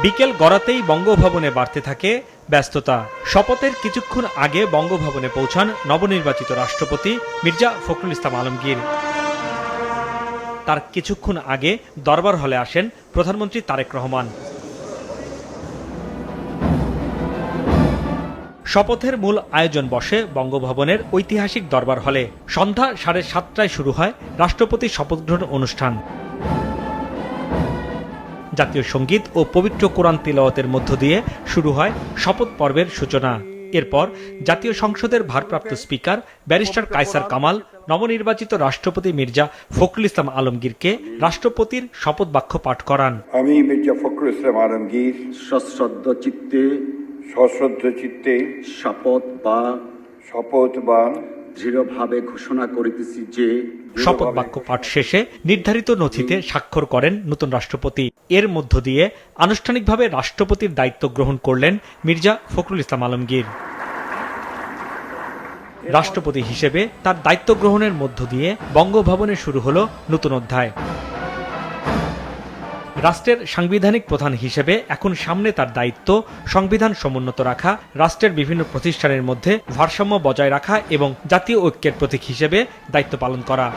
বিকেল গড়াতেই বঙ্গভবনে বাড়তে থাকে ব্যস্ততা। শপথের কিছুক্ষণ আগে বঙ্গভবনে পৌঁছান নবনির্বাচিত রাষ্ট্রপতি মির্জা ফখরুল ইসলাম আলমগীর। তার কিছুক্ষণ আগে দরবার হলে আসেন প্রধানমন্ত্রী তারেক রহমান। শপথের মূল আয়োজন বসে বঙ্গভবনের ঐতিহাসিক দরবার হলে। সন্ধ্যা 7:30টায় শুরু হয় রাষ্ট্রপতির শপথ গ্রহণ অনুষ্ঠান। জাতীয় সঙ্গীত ও পবিত্র কোরআন তিলাওয়াতের মধ্য দিয়ে শুরু হয় শপথ পর্বের সূচনা। এরপর জাতীয় সংসদের ভারপ্রাপ্ত স্পিকার ব্যারিস্টার কায়সার কামাল নবনির্বাচিত রাষ্ট্রপতি মির্জা ফখরুল ইসলাম আলমগীরকে রাষ্ট্রপতির শপথ বাক্য পাঠ করান। আমি মির্জা ফখরুল ইসলাম আলমগীর সশ্রদ্ধ চিত্তে শপথ বা দৃঢ়ভাবে ঘোষণা করিতেছি যে। শপথ বাক্য পাঠ শেষে নির্ধারিত নথিতে স্বাক্ষর করেন নতুন রাষ্ট্রপতি। এর মধ্য দিয়ে আনুষ্ঠানিকভাবে রাষ্ট্রপতির দায়িত্ব গ্রহণ করলেন মির্জা ফখরুল ইসলাম আলমগীর। রাষ্ট্রপতি হিসেবে তার দায়িত্ব গ্রহণের মধ্য দিয়ে বঙ্গভবনে শুরু হলো নতুন অধ্যায়। রাষ্ট্রের সাংবিধানিক প্রধান হিসেবে এখন সামনে তার দায়িত্ব সংবিধান সমুন্নত রাখা, রাষ্ট্রের বিভিন্ন প্রতিষ্ঠানের মধ্যে ভারসাম্য বজায় রাখা এবং জাতীয় ঐক্যের প্রতীক হিসেবে দায়িত্ব পালন করা।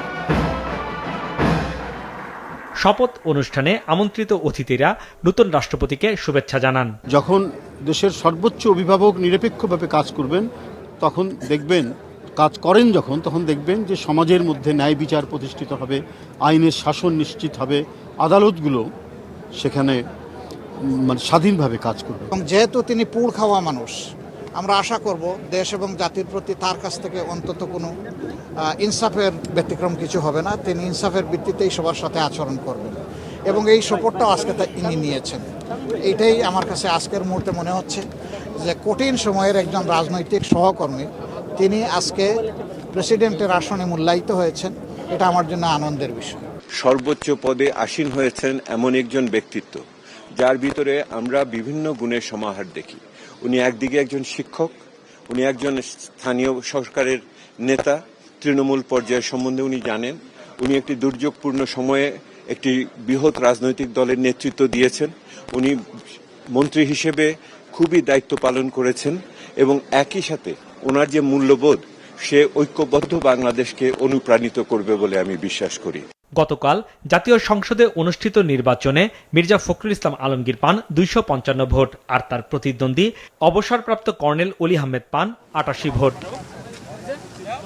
শপথ অনুষ্ঠানে আমন্ত্রিত অতিথিরা নতুন রাষ্ট্রপতিকে শুভেচ্ছা জানান। যখন দেশের সর্বোচ্চ অভিভাবক নিরপেক্ষভাবে কাজ করবেন তখন দেখবেন, কাজ করেন যখন, তখন দেখবেন যে সমাজের মধ্যে ন্যায় বিচার প্রতিষ্ঠিত হবে, আইনের শাসন নিশ্চিত হবে, আদালতগুলো সেখানে স্বাধীনভাবে কাজ করবে। এবং যেহেতু তিনি পুড় খাওয়া মানুষ, আমরা আশা করব দেশ এবং জাতির প্রতি তার কাছ থেকে অন্তত কোনো ইনসাফের ব্যতিক্রম কিছু হবে না। তিনি ইনসাফের ভিত্তিতেই সবার সাথে আচরণ করবেন এবং এই শপথটাও আজকে ইনি নিয়েছেন। এইটাই আমার কাছে আজকের মুহূর্তে মনে হচ্ছে যে কঠিন সময়ের একজন রাজনৈতিক সহকর্মী তিনি আজকে প্রেসিডেন্টের আসনে মূল্যায়িত হয়েছেন। এটা আমার জন্য আনন্দের বিষয়। সর্বোচ্চ পদে আসীন হয়েছেন এমন একজন ব্যক্তিত্ব যার ভিতরে আমরা বিভিন্ন গুণের সমাহার দেখি। উনি একদিকে একজন শিক্ষক, উনি একজন স্থানীয় সরকারের নেতা, তৃণমূল পর্যায়ের সম্বন্ধে উনি জানেন, উনি একটি দুর্যোগপূর্ণ সময়ে একটি বৃহৎ রাজনৈতিক দলের নেতৃত্ব দিয়েছেন, উনি মন্ত্রী হিসেবে খুবই দায়িত্ব পালন করেছেন এবং একই সাথে ওনার যে মূল্যবোধ সে ঐক্যবদ্ধ বাংলাদেশকে অনুপ্রাণিত করবে বলে আমি বিশ্বাস করি। গতকাল জাতীয় সংসদে অনুষ্ঠিত নির্বাচনে মির্জা ফখরুল ইসলাম আলমগীর পান 255 ভোট, আর তার প্রতিদ্বন্দ্বী অবসরপ্রাপ্ত কর্নেল অলি আহমেদ পান 88 ভোট।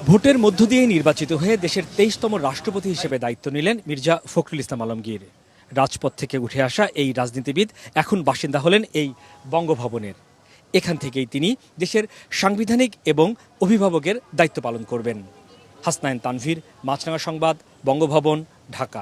ভোটের মধ্য দিয়ে নির্বাচিত হয়ে দেশের 23তম রাষ্ট্রপতি হিসেবে দায়িত্ব নিলেন মির্জা ফখরুল ইসলাম আলমগীর। রাজপথ থেকে উঠে আসা এই রাজনীতিবিদ এখন বাসিন্দা হলেন এই বঙ্গভবনের। এখান থেকেই তিনি দেশের সাংবিধানিক এবং অভিভাবকের দায়িত্ব পালন করবেন। হাসনাইন তানভীর, মাছরাঙা সংবাদ, বঙ্গভবন, ঢাকা।